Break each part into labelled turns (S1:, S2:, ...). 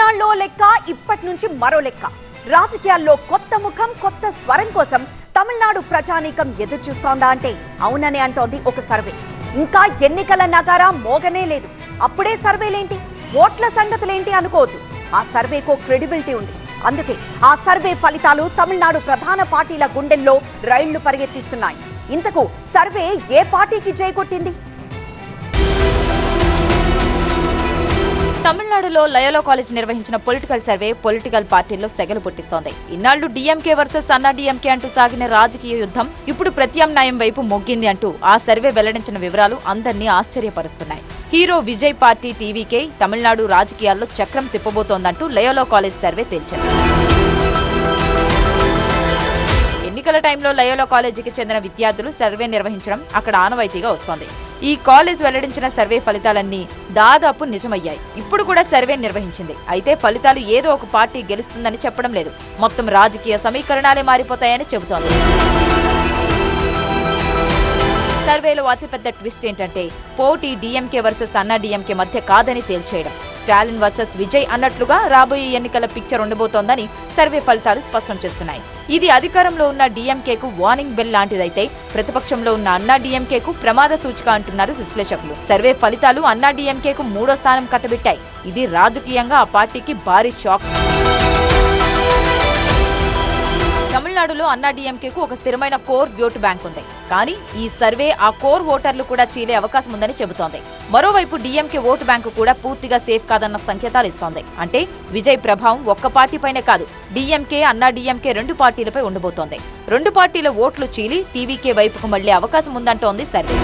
S1: ఇన్నాళ్ళో లెక్క ఇప్పటి నుంచి మరో లెక్క. రాజకీయాల్లో కొత్త ముఖం కొత్త స్వరం కోసం తమిళనాడు ప్రజానీకం ఎదురు చూస్తోందా అంటే అవుననే అంటోంది ఒక సర్వే. ఇంకా ఎన్నికల నగారా మోగనే లేదు, అప్పుడే సర్వేలేంటి, ఓట్ల సంగతులేంటి అనుకోవద్దు. ఆ సర్వేకో క్రెడిబిలిటీ ఉంది. అందుకే ఆ సర్వే ఫలితాలు తమిళనాడు ప్రధాన పార్టీల గుండెల్లో రైళ్లు పరిగెత్తిస్తున్నాయి. ఇంతకు సర్వే ఏ పార్టీకి జై కొట్టింది?
S2: తమిళనాడులో లయోలా కాలేజ్ నిర్వహించిన పొలిటికల్ సర్వే పొలిటికల్ పార్టీల్లో సెగలు పుట్టిస్తోంది. ఇన్నాళ్లు డీఎంకే వర్సెస్ అన్నా డీఎంకే అంటూ సాగిన రాజకీయ యుద్ధం ఇప్పుడు ప్రత్యామ్నాయం వైపు మొగ్గింది అంటూ ఆ సర్వే వెల్లడించిన వివరాలు అందరినీ ఆశ్చర్యపరుస్తున్నాయి. హీరో విజయ్ పార్టీ టీవీకే తమిళనాడు రాజకీయాల్లో చక్రం తిప్పబోతోందంటూ లయోలా కాలేజ్ సర్వే తేల్చింది. ఎన్నికల టైంలో లయోలా కాలేజీకి చెందిన విద్యార్థులు సర్వే నిర్వహించడం అక్కడ ఆనవాయితీగా వస్తోంది. ఈ కాలేజ్ వెల్లడించిన సర్వే ఫలితాలన్నీ దాదాపు నిజమయ్యాయి. ఇప్పుడు కూడా సర్వే నిర్వహించింది. అయితే ఫలితాలు ఏదో ఒక పార్టీ గెలుస్తుందని చెప్పడం లేదు, మొత్తం రాజకీయ సమీకరణాలే మారిపోతాయని చెబుతోంది. సర్వేలో అతిపెద్ద ట్విస్ట్ ఏంటంటే పోటీ డీఎంకే వర్సెస్ అన్నా డీఎంకే మధ్య కాదని తేల్చేయడం. స్టాలిన్ వర్సెస్ విజయ్ అన్నట్లుగా రాబోయే ఎన్నికల పిక్చర్ ఉండబోతోందని సర్వే ఫలితాలు స్పష్టం చేస్తున్నాయి. ఇది అధికారంలో ఉన్న డీఎంకేకు వార్నింగ్ బెల్ లాంటిదైతే ప్రతిపక్షంలో ఉన్న అన్నా డీఎంకేకు ప్రమాద సూచిక అంటున్నారు విశ్లేషకులు. సర్వే ఫలితాలు అన్నా డీఎంకేకు 3వ స్థానం కట్టబెట్టాయి. ఇది రాజకీయంగా ఆ పార్టీకి భారీ షాక్. తమిళనాడులో అన్నా డీఎంకేకు ఒక స్థిరమైన కోర్ ఓటు బ్యాంక్ ఉంది. కానీ ఈ సర్వే ఆ కోర్ ఓటర్లు కూడా చీలే అవకాశం ఉందని చెబుతోంది. మరోవైపు డీఎంకే ఓటు బ్యాంకు కూడా పూర్తిగా సేఫ్ కాదన్న సంకేతాలు ఇస్తోంది. అంటే విజయ్ ప్రభావం ఒక్క పార్టీపైనే కాదు, డీఎంకే అన్నా డీఎంకే 2 పార్టీలపై ఉండబోతోంది. 2 పార్టీల ఓట్లు చీలి టీవీకే వైపుకు మళ్లే అవకాశం ఉందంటోంది సర్వే.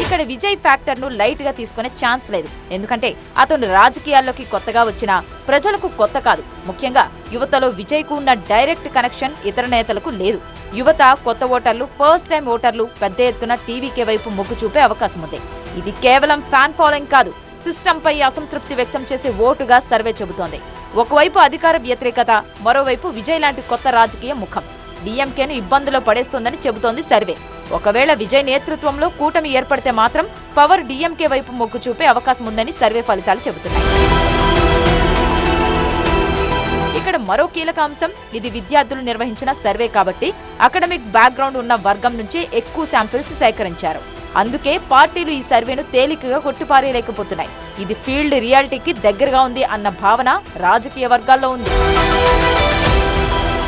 S2: ఇక్కడ విజయ్ ఫ్యాక్టర్ ను లైట్ గా తీసుకునే ఛాన్స్ లేదు. ఎందుకంటే అతను రాజకీయాల్లోకి కొత్తగా వచ్చినా ప్రజలకు కొత్త కాదు. ముఖ్యంగా యువతలో విజయ్ కు ఉన్న డైరెక్ట్ కనెక్షన్ ఇతర నేతలకు లేదు. యువత, కొత్త ఓటర్లు, ఫస్ట్ టైం ఓటర్లు పెద్ద ఎత్తున టీవీకే వైపు మొగ్గు చూపే అవకాశం ఉంది. ఇది కేవలం ఫ్యాన్ ఫాలోయింగ్ కాదు, సిస్టమ్ పై అసంతృప్తి వ్యక్తం చేసే ఓటుగా సర్వే చెబుతోంది. ఒకవైపు అధికార వ్యతిరేకత, మరోవైపు విజయ్ లాంటి కొత్త రాజకీయ ముఖం డీఎంకేను ఇబ్బందులో పడేస్తోందని చెబుతోంది సర్వే. ఒకవేళ విజయ్ నేతృత్వంలో కూటమి ఏర్పడితే మాత్రం పవర్ డీఎంకే వైపు మొగ్గు చూపే అవకాశం ఉందని సర్వే ఫలితాలు చెబుతున్నాయి. ఇక్కడ మరో కీలక అంశం, ఇది విద్యార్థులు నిర్వహించిన సర్వే కాబట్టి అకాడమిక్ బ్యాక్గ్రౌండ్ ఉన్న వర్గం నుంచే ఎక్కువ శాంపిల్స్ సేకరించారు. అందుకే పార్టీలు ఈ సర్వేను తేలికగా కొట్టిపారేయలేకపోతున్నాయి. ఇది ఫీల్డ్ రియాలిటీకి దగ్గరగా ఉంది అన్న భావన రాజకీయ వర్గాల్లో ఉంది.